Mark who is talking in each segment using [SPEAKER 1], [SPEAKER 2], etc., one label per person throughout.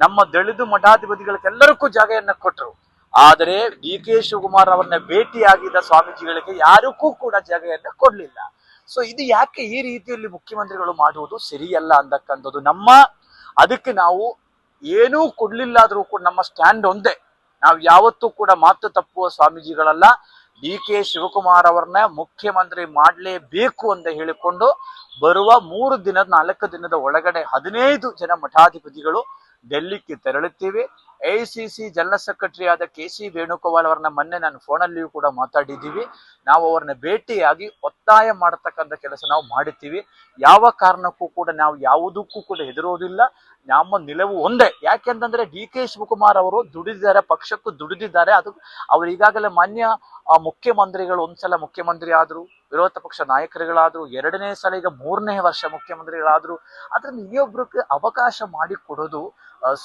[SPEAKER 1] ನಮ್ಮ ದಲಿತ ಮಠಾಧಿಪತಿಗಳಿಗೆಲ್ಲರಿಗೂ ಜಾಗೆಯನ್ನ ಕೊಟ್ಟರು. ಆದರೆ ಡಿ ಕೆ ಶಿವಕುಮಾರ್ ಅವರನ್ನ ಭೇಟಿಯಾಗಿದ್ದ ಸ್ವಾಮೀಜಿಗಳಿಗೆ ಯಾರಿಗೂ ಕೂಡ ಜಾಗೆಯನ್ನ ಕೊಡ್ಲಿಲ್ಲ. ಸೊ ಇದು ಯಾಕೆ ಈ ರೀತಿಯಲ್ಲಿ ಮುಖ್ಯಮಂತ್ರಿಗಳು ಮಾಡುವುದು ಸರಿಯಲ್ಲ ಅಂತಕ್ಕಂಥದ್ದು ಅದಕ್ಕೆ ನಾವು ಏನೂ ಕೊಡ್ಲಿಲ್ಲ ಆದ್ರೂ ಕೂಡ ನಮ್ಮ ಸ್ಟ್ಯಾಂಡ್ ಒಂದೇ. ನಾವು ಯಾವತ್ತೂ ಕೂಡ ಮಾತು ತಪ್ಪುವ ಸ್ವಾಮೀಜಿಗಳಲ್ಲ. ಡಿ ಕೆ ಶಿವಕುಮಾರ್ ಅವರನ್ನ ಮುಖ್ಯಮಂತ್ರಿ ಮಾಡಲೇಬೇಕು ಅಂತ ಹೇಳಿಕೊಂಡು ಬರುವ 4 ದಿನದ ಒಳಗಡೆ 15 ಜನ ಮಠಾಧಿಪತಿಗಳು ಡೆಲ್ಲಿಗೆ ತೆರಳುತ್ತೀವಿ. ಎಐಸಿಸಿ ಜನರಲ್ ಸೆಕ್ರೆಟರಿ ಆದ ಕೆ.ಸಿ. ವೇಣುಗೋಪಾಲ್ ಅವರನ್ನ ಮೊನ್ನೆ ನಾನು ಫೋನಲ್ಲಿಯೂ ಕೂಡ ಮಾತಾಡಿದ್ದೀವಿ. ನಾವು ಅವರನ್ನ ಭೇಟಿಯಾಗಿ ಒತ್ತಾಯ ಮಾಡತಕ್ಕಂಥ ಕೆಲಸ ನಾವು ಮಾಡುತ್ತೀವಿ. ಯಾವ ಕಾರಣಕ್ಕೂ ಕೂಡ ನಾವು ಯಾವುದಕ್ಕೂ ಕೂಡ ಹೆದರೋದಿಲ್ಲ. ನಮ್ಮ ನಿಲುವು ಒಂದೇ. ಯಾಕೆಂತಂದ್ರೆ ಡಿ ಕೆ ಶಿವಕುಮಾರ್ ಅವರು ದುಡಿದಿದ್ದಾರೆ, ಪಕ್ಷಕ್ಕೂ ದುಡಿದಿದ್ದಾರೆ. ಅದು ಅವರು ಈಗಾಗಲೇ ಮಾನ್ಯ ಮುಖ್ಯಮಂತ್ರಿಗಳು ಒಂದ್ಸಲ ಮುಖ್ಯಮಂತ್ರಿ ಆದ್ರು, ವಿರೋಧ ಪಕ್ಷ ನಾಯಕರುಗಳಾದ್ರು, 2ನೇ ಸಲ ಈಗ 3ನೇ ವರ್ಷ ಮುಖ್ಯಮಂತ್ರಿಗಳಾದ್ರು. ಅದ್ರಲ್ಲಿ ಇನ್ನೊಬ್ರಿಗೆ ಅವಕಾಶ ಮಾಡಿಕೊಡೋದು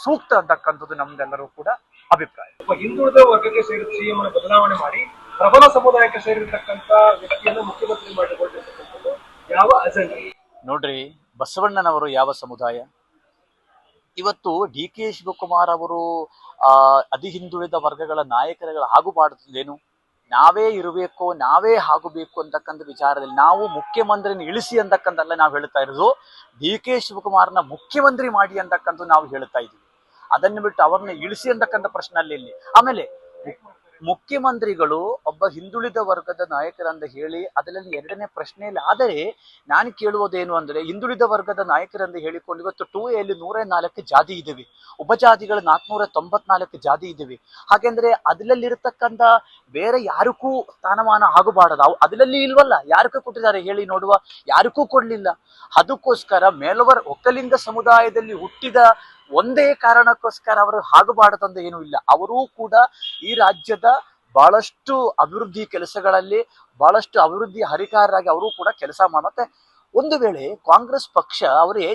[SPEAKER 1] ಸೂಕ್ತ ಅಂತಕ್ಕಂಥದ್ದು ನಮ್ದೆಲ್ಲರೂ ಕೂಡ ಅಭಿಪ್ರಾಯ.
[SPEAKER 2] ಹಿಂದುಳಿದ ವರ್ಗಕ್ಕೆ ಸೇರಿದ ಸಿಎಂ ಬದಲಾವಣೆ ಮಾಡಿ ಪ್ರಬಲ ಸಮುದಾಯಕ್ಕೆ ಸೇರಿರ್ತಕ್ಕಂಥ ವ್ಯಕ್ತಿಯನ್ನು ಮುಖ್ಯಮಂತ್ರಿ ಮಾಡಿಕೊಂಡಿರ್ತಕ್ಕಂಥದ್ದು ಯಾವ ಅಜೆಂಡಾ?
[SPEAKER 1] ನೋಡ್ರಿ, ಬಸವಣ್ಣನವರು ಯಾವ ಸಮುದಾಯ? ಇವತ್ತು ಡಿ ಕೆ ಶಿವಕುಮಾರ್ ಅವರು ಅತಿ ಹಿಂದುಳಿದ ವರ್ಗಗಳ ನಾಯಕರುಗಳ ಆಗಬಾರ್ದೇನು? ನಾವೇ ಇರಬೇಕು, ನಾವೇ ಆಗಬೇಕು ಅಂತಕ್ಕಂಥ ವಿಚಾರದಲ್ಲಿ ನಾವು ಮುಖ್ಯಮಂತ್ರಿನ ಇಳಿಸಿ ಅಂತಕ್ಕಂಥಲ್ಲ ನಾವು ಹೇಳ್ತಾ ಇರೋದು. ಡಿ ಕೆ ಶಿವಕುಮಾರ್ನ ಮುಖ್ಯಮಂತ್ರಿ ಮಾಡಿ ಅಂತಕ್ಕಂಥ ನಾವು ಹೇಳ್ತಾ ಇದ್ದೀವಿ. ಅದನ್ನು ಬಿಟ್ಟು ಅವ್ರನ್ನ ಇಳಿಸಿ ಅಂತಕ್ಕಂಥ ಪ್ರಶ್ನೆ ಅಲ್ಲಿ. ಆಮೇಲೆ ಮುಖ್ಯಮಂತ್ರಿಗಳು ಒಬ್ಬ ಹಿಂದುಳಿದ ವರ್ಗದ ನಾಯಕರಂತ ಹೇಳಿ ಅದರಲ್ಲಿ 2ನೇ ಪ್ರಶ್ನೆ ಇಲ್ಲ. ಆದರೆ ನಾನು ಕೇಳುವುದೇನು ಅಂದ್ರೆ, ಹಿಂದುಳಿದ ವರ್ಗದ ನಾಯಕರಂತ ಹೇಳಿಕೊಂಡು ಇವತ್ತು 2A 104 ಜಾತಿ ಇದ್ದೇವೆ, ಉಪಜಾತಿಗಳು 494 ಜಾತಿ ಇದ್ದೇವೆ. ಹಾಗೆಂದ್ರೆ ಅದರಲ್ಲಿರತಕ್ಕಂಥ ಬೇರೆ ಯಾರಿಗೂ ಸ್ಥಾನಮಾನ ಆಗಬಾರದು. ಅದರಲ್ಲಿ ಇಲ್ವಲ್ಲ, ಯಾರಿಗೂ ಕೊಟ್ಟಿದ್ದಾರೆ ಹೇಳಿ ನೋಡುವ? ಯಾರಿಗೂ ಕೊಡ್ಲಿಲ್ಲ. ಅದಕ್ಕೋಸ್ಕರ ಒಕ್ಕಲಿಂಗ ಸಮುದಾಯದಲ್ಲಿ ಹುಟ್ಟಿದ ಒಂದೇ ಕಾರಣಕ್ಕೋಸ್ಕರ ಅವರು ಆಗಬಾರದಂತ ಏನೂ ಇಲ್ಲ. ಅವರೂ ಕೂಡ ಈ ರಾಜ್ಯದ ಬಹಳಷ್ಟು ಅಭಿವೃದ್ಧಿ ಕೆಲಸಗಳಲ್ಲಿ ಬಹಳಷ್ಟು ಅಭಿವೃದ್ಧಿ ಹರಿಕಾರರಾಗಿ ಅವರು ಕೂಡ ಕೆಲಸ ಮತ್ತೆ ಒಂದು ವೇಳೆ ಕಾಂಗ್ರೆಸ್ ಪಕ್ಷ ಅವರು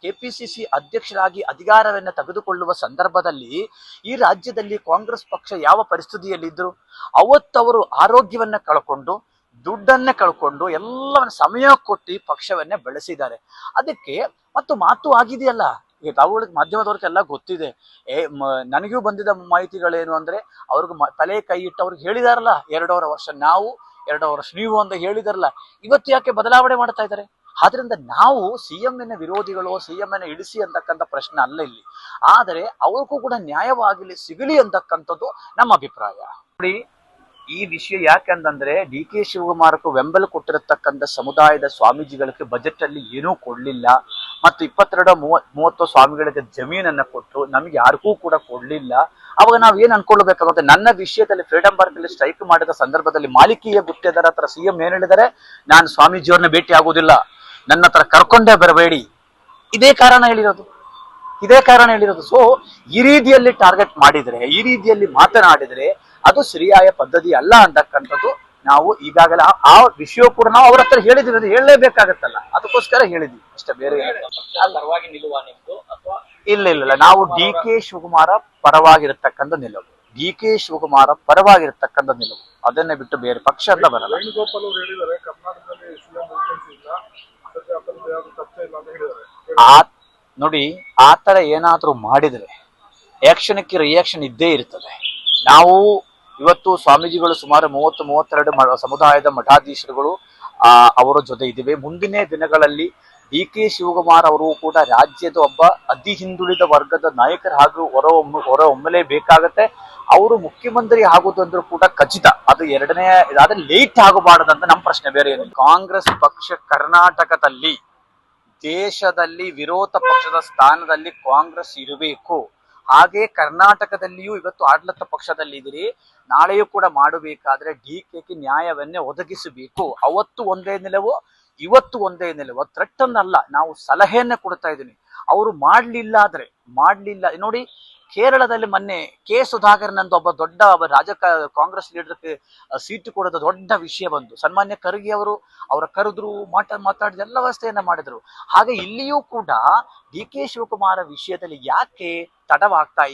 [SPEAKER 1] ಕೆಪಿಸಿಸಿ ಅಧ್ಯಕ್ಷರಾಗಿ ಅಧಿಕಾರವನ್ನು ತೆಗೆದುಕೊಳ್ಳುವ ಸಂದರ್ಭದಲ್ಲಿ ಈ ರಾಜ್ಯದಲ್ಲಿ ಕಾಂಗ್ರೆಸ್ ಪಕ್ಷ ಯಾವ ಪರಿಸ್ಥಿತಿಯಲ್ಲಿದ್ದರು? ಅವತ್ತವರು ಆರೋಗ್ಯವನ್ನ ಕಳ್ಕೊಂಡು, ದುಡ್ಡನ್ನೇ ಕಳ್ಕೊಂಡು, ಎಲ್ಲವನ್ನ ಸಮಯ ಕೊಟ್ಟು ಪಕ್ಷವನ್ನೇ ಬೆಳೆಸಿದ್ದಾರೆ. ಅದಕ್ಕೆ ಮತ್ತು ಮಾತು ಆಗಿದೆಯಲ್ಲ, ಈಗ ತಾವುಗಳಿಗೆ ಮಾಧ್ಯಮದವ್ರಿಗೆಲ್ಲ ಗೊತ್ತಿದೆ. ನನಗೂ ಬಂದಿದ್ದ ಮಾಹಿತಿಗಳೇನು ಅಂದ್ರೆ, ಅವ್ರಿಗೆ ತಲೆ ಕೈ ಇಟ್ಟು ಅವ್ರಿಗೆ ಹೇಳಿದಾರಲ್ಲ 2.5 ವರ್ಷ ನಾವು 2.5 ವರ್ಷ ನೀವು ಅಂತ ಹೇಳಿದಾರಲ್ಲ. ಇವತ್ತು ಯಾಕೆ ಬದಲಾವಣೆ ಮಾಡ್ತಾ ಇದ್ದಾರೆ? ಆದ್ರಿಂದ ನಾವು ಸಿಎಂ ವಿರೋಧಿಗಳು, ಸಿಎಂ ಇಳಿಸಿ ಅಂತಕ್ಕಂಥ ಪ್ರಶ್ನೆ ಅಲ್ಲ ಇಲ್ಲಿ. ಆದರೆ ಅವ್ರಿಗೂ ಕೂಡ ನ್ಯಾಯವಾಗಿ ಸಿಗಲಿ ಅಂತಕ್ಕಂಥದ್ದು ನಮ್ಮ ಅಭಿಪ್ರಾಯ. ನೋಡಿ, ಈ ವಿಷಯ ಯಾಕೆಂದ್ರೆ ಡಿ ಕೆ ಶಿವಕುಮಾರ್ಗೂ ಬೆಂಬಲ ಕೊಟ್ಟಿರತಕ್ಕಂಥ ಸಮುದಾಯದ ಸ್ವಾಮೀಜಿಗಳಿಗೆ ಬಜೆಟ್ ಅಲ್ಲಿ ಏನೂ ಕೊಡ್ಲಿಲ್ಲ. ಮತ್ತು 22-30 ಸ್ವಾಮಿಗಳಿಗೆ ಜಮೀನನ್ನ ಕೊಟ್ಟು ನಮ್ಗೆ ಯಾರಿಗೂ ಕೂಡ ಕೊಡ್ಲಿಲ್ಲ. ಅವಾಗ ನಾವ್ ಏನ್ ಅನ್ಕೊಳ್ಬೇಕಾಗುತ್ತೆ? ನನ್ನ ವಿಷಯದಲ್ಲಿ ಫ್ರೀಡಂ ಪಾರ್ಕ್ ಅಲ್ಲಿ ಸ್ಟ್ರೈಕ್ ಮಾಡಿದ ಸಂದರ್ಭದಲ್ಲಿ ಮಾಲಿಕೀಯ ಗುತ್ತಿಗೆದಾರ ಹತ್ರ ಸಿಎಂ ಏನ್ ಹೇಳಿದ್ದಾರೆ? ನಾನು ಸ್ವಾಮೀಜಿಯವ್ರನ್ನ ಭೇಟಿ ಆಗೋದಿಲ್ಲ, ನನ್ನ ಹತ್ರ ಕರ್ಕೊಂಡೇ ಬರಬೇಡಿ. ಇದೇ ಕಾರಣ ಹೇಳಿರೋದು. ಸೊ ಈ ರೀತಿಯಲ್ಲಿ ಟಾರ್ಗೆಟ್ ಮಾಡಿದ್ರೆ, ಈ ರೀತಿಯಲ್ಲಿ ಮಾತನಾಡಿದ್ರೆ ಅದು ಸರಿಯಾದ ಪದ್ಧತಿ ಅಲ್ಲ ಅಂತಕ್ಕಂಥದ್ದು ನಾವು ಈಗಾಗಲೇ ಆ ವಿಷಯ ಕೂಡ ನಾವು ಅವ್ರ ಹತ್ರ ಹೇಳಿದ್ವಿ, ಅದು ಹೇಳಲೇಬೇಕಾಗತ್ತಲ್ಲ, ಅದಕ್ಕೋಸ್ಕರ ಹೇಳಿದ್ವಿ ಅಷ್ಟೇ. ಬೇರೆ ಇಲ್ಲ, ನಾವು ಡಿ ಕೆ ಶಿವಕುಮಾರ ಪರವಾಗಿರತಕ್ಕಂಥ ನಿಲುವು, ಅದನ್ನೇ ಬಿಟ್ಟು ಬೇರೆ ಪಕ್ಷ ಅಂತ ಬರಲ್ಲ. ನೋಡಿ, ಆ ತರ ಏನಾದ್ರೂ ಮಾಡಿದ್ರೆ ಆಕ್ಷನ್ಗೆ ರಿಯಾಕ್ಷನ್ ಇದ್ದೇ ಇರ್ತದೆ. ನಾವು ಇವತ್ತು ಸ್ವಾಮೀಜಿಗಳು ಸುಮಾರು 30-32 ಸಮುದಾಯದ ಮಠಾಧೀಶರುಗಳು ಅವರ ಜೊತೆ ಇದ್ದೀವಿ. ಮುಂದಿನ ದಿನಗಳಲ್ಲಿ ಡಿ ಕೆ ಶಿವಕುಮಾರ್ ಅವರು ಕೂಡ ರಾಜ್ಯದ ಒಬ್ಬ ಅತಿ ಹಿಂದುಳಿದ ವರ್ಗದ ನಾಯಕರ ಹಾಗೂ ಹೊರಹೊಮ್ಮಲೇಬೇಕಾಗತ್ತೆ. ಅವರು ಮುಖ್ಯಮಂತ್ರಿ ಆಗುದಂದ್ರೂ ಕೂಡ ಖಚಿತ. ಅದು 2ನೇ ಇದಾದ್ರೆ ಲೇಟ್ ಆಗಬಾರದಂತ ನಮ್ಮ ಪ್ರಶ್ನೆ. ಬೇರೆ ಏನು? ಕಾಂಗ್ರೆಸ್ ಪಕ್ಷ ಕರ್ನಾಟಕದಲ್ಲಿ, ದೇಶದಲ್ಲಿ ವಿರೋಧ ಪಕ್ಷದ ಸ್ಥಾನದಲ್ಲಿ ಕಾಂಗ್ರೆಸ್ ಇರಬೇಕು. ಹಾಗೆ ಕರ್ನಾಟಕದಲ್ಲಿಯೂ ಇವತ್ತು ಆಡಳಿತ ಪಕ್ಷದಲ್ಲಿ ಇದ್ದೀರಿ, ನಾಳೆಯೂ ಕೂಡ ಮಾಡಬೇಕಾದ್ರೆ ಡಿ ಕೆ ನ್ಯಾಯವನ್ನೇ ಒದಗಿಸಬೇಕು. ಅವತ್ತು ಒಂದೇ ನಿಲುವು, ಇವತ್ತು ಒಂದೇ ನಿಲುವು. ಥ್ರೆಟ್ ಅನ್ನಲ್ಲ, ನಾವು ಸಲಹೆಯನ್ನೇ ಕೊಡ್ತಾ ಇದ್ದೀನಿ. ಅವರು ಮಾಡ್ಲಿಲ್ಲ. ನೋಡಿ, ಕೇರಳದಲ್ಲಿ ಮೊನ್ನೆ ಕೆ ಸುಧಾಕರ್ ಅಂತ ಒಬ್ಬ ದೊಡ್ಡ ಕಾಂಗ್ರೆಸ್ ಲೀಡರ್ಗೆ ಸೀಟು ಕೊಡೋದು ದೊಡ್ಡ ವಿಷಯ ಬಂತು. ಸನ್ಮಾನ್ಯ ಖರ್ಗೆ ಅವರು ಕರೆದ್ರು, ಮಾತಾಡಿದ ಎಲ್ಲ ವ್ಯವಸ್ಥೆಯನ್ನ ಮಾಡಿದ್ರು. ಹಾಗೆ ಇಲ್ಲಿಯೂ ಕೂಡ ಡಿ ಕೆ ಶಿವಕುಮಾರ ವಿಷಯದಲ್ಲಿ ಯಾಕೆ ತಡವಾಗ್ತಾ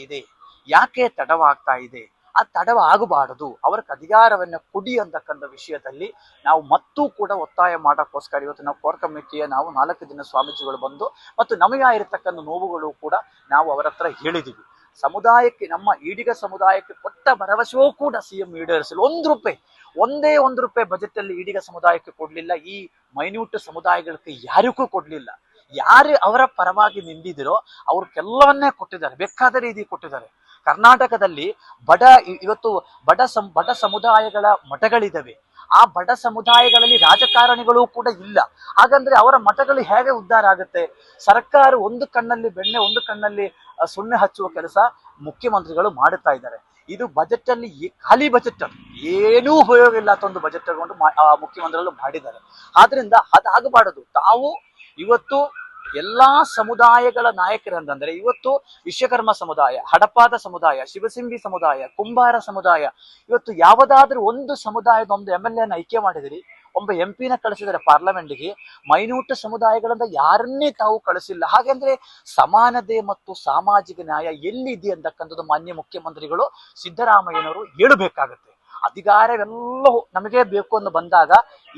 [SPEAKER 1] ಇದೆ? ಆ ತಡವ ಆಗಬಾರದು, ಅವರಿಗೆ ಅಧಿಕಾರವನ್ನು ಕೊಡಿ ಅಂತಕ್ಕಂಥ ವಿಷಯದಲ್ಲಿ ನಾವು ಮತ್ತೂ ಕೂಡ ಒತ್ತಾಯ ಮಾಡೋಕ್ಕೋಸ್ಕರ ಇವತ್ತು ನಾವು ಕೋರ್ ಕಮಿಟಿಯ ನಾವು 4 ದಿನ ಸ್ವಾಮೀಜಿಗಳು ಬಂದು ಮತ್ತು ನಮಗೆ ಆಗಿರತಕ್ಕಂಥ ನೋವುಗಳು ಕೂಡ ನಾವು ಅವರ ಹತ್ರ ಹೇಳಿದ್ದೀವಿ. ಸಮುದಾಯಕ್ಕೆ, ನಮ್ಮ ಈಡಿಗ ಸಮುದಾಯಕ್ಕೆ ಕೊಟ್ಟ ಭರವಸೆಯೂ ಕೂಡ ಸಿಎಂ ಈಡೇರಿಸಲು ಒಂದೇ ಒಂದು ರೂಪಾಯಿ ಬಜೆಟ್ ಅಲ್ಲಿ ಈಡಿಗ ಸಮುದಾಯಕ್ಕೆ ಕೊಡ್ಲಿಲ್ಲ. ಈ ಮೈನ್ಯೂಟ್ ಸಮುದಾಯಗಳಿಗೆ ಯಾರಿಗೂ ಕೊಡ್ಲಿಲ್ಲ. ಯಾರು ಅವರ ಪರವಾಗಿ ನಿಂದಿದಿರೋ ಅವ್ರಿಗೆಲ್ಲವನ್ನೇ ಕೊಟ್ಟಿದ್ದಾರೆ, ಬೇಕಾದ ರೀತಿ ಕೊಟ್ಟಿದ್ದಾರೆ. ಕರ್ನಾಟಕದಲ್ಲಿ ಇವತ್ತು ಬಡ ಸಮುದಾಯಗಳ ಮಠಗಳಿದಾವೆ. ಆ ಬಡ ಸಮುದಾಯಗಳಲ್ಲಿ ರಾಜಕಾರಣಿಗಳು ಕೂಡ ಇಲ್ಲ. ಹಾಗಂದ್ರೆ ಅವರ ಮಠಗಳು ಹೇಗೆ ಉದ್ಧಾರ ಆಗುತ್ತೆ? ಸರ್ಕಾರ ಒಂದು ಕಣ್ಣಲ್ಲಿ ಬೆಣ್ಣೆ ಒಂದು ಕಣ್ಣಲ್ಲಿ ಸುಣ್ಣೆ ಹಚ್ಚುವ ಕೆಲಸ ಮುಖ್ಯಮಂತ್ರಿಗಳು ಮಾಡುತ್ತಾ ಇದ್ದಾರೆ. ಇದು ಬಜೆಟ್ ಅಲ್ಲಿ ಖಾಲಿ ಬಜೆಟ್, ಏನೂ ಉಪಯೋಗ ಇಲ್ಲ ಅಂತ ಒಂದು ಬಜೆಟ್ ತಗೊಂಡು ಮುಖ್ಯಮಂತ್ರಿಗಳು ಮಾಡಿದ್ದಾರೆ. ಆದ್ರಿಂದ ಅದಾಗಬಾರದು. ತಾವು ಇವತ್ತು ಎಲ್ಲಾ ಸಮುದಾಯಗಳ ನಾಯಕರಂತಂದ್ರೆ ಇವತ್ತು ವಿಶ್ವಕರ್ಮ ಸಮುದಾಯ, ಹಡಪಾದ ಸಮುದಾಯ, ಶಿವಸಿಂಬಿ ಸಮುದಾಯ, ಕುಂಬಾರ ಸಮುದಾಯ, ಇವತ್ತು ಯಾವುದಾದ್ರೂ ಒಂದು ಸಮುದಾಯದ ಒಂದು MLA ಆಯ್ಕೆ ಮಾಡಿದಿರಿ, ಒಬ್ಬ MP ಕಳಿಸಿದರೆ ಪಾರ್ಲಿಮೆಂಟ್ಗೆ. ಮೈನ್ಯೂಟ್ ಸಮುದಾಯಗಳಿಂದ ಯಾರನ್ನೇ ತಾವು ಕಳಿಸಿಲ್ಲ. ಹಾಗಂದ್ರೆ ಸಮಾನತೆ ಮತ್ತು ಸಾಮಾಜಿಕ ನ್ಯಾಯ ಎಲ್ಲಿದೆ ಅಂತಕ್ಕಂಥದ್ದು ಮಾನ್ಯ ಮುಖ್ಯಮಂತ್ರಿಗಳು ಸಿದ್ದರಾಮಯ್ಯನವರು ಹೇಳಬೇಕಾಗತ್ತೆ. ಅಧಿಕಾರವೆಲ್ಲ ನಮಗೆ ಬೇಕು ಅಂತ ಬಂದಾಗ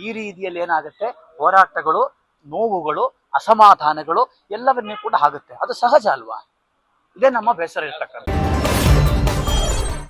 [SPEAKER 1] ಈ ರೀತಿಯಲ್ಲಿ ಏನಾಗುತ್ತೆ, ಹೋರಾಟಗಳು, ನೋವುಗಳು, ಅಸಮಾಧಾನಗಳು ಎಲ್ಲವನ್ನೇ ಕೂಡ ಆಗುತ್ತೆ. ಅದು ಸಹಜ ಅಲ್ವಾ? ಇದೇ ನಮ್ಮ ಬೇಸರ ಇರ್ತಕ್ಕಂಥ.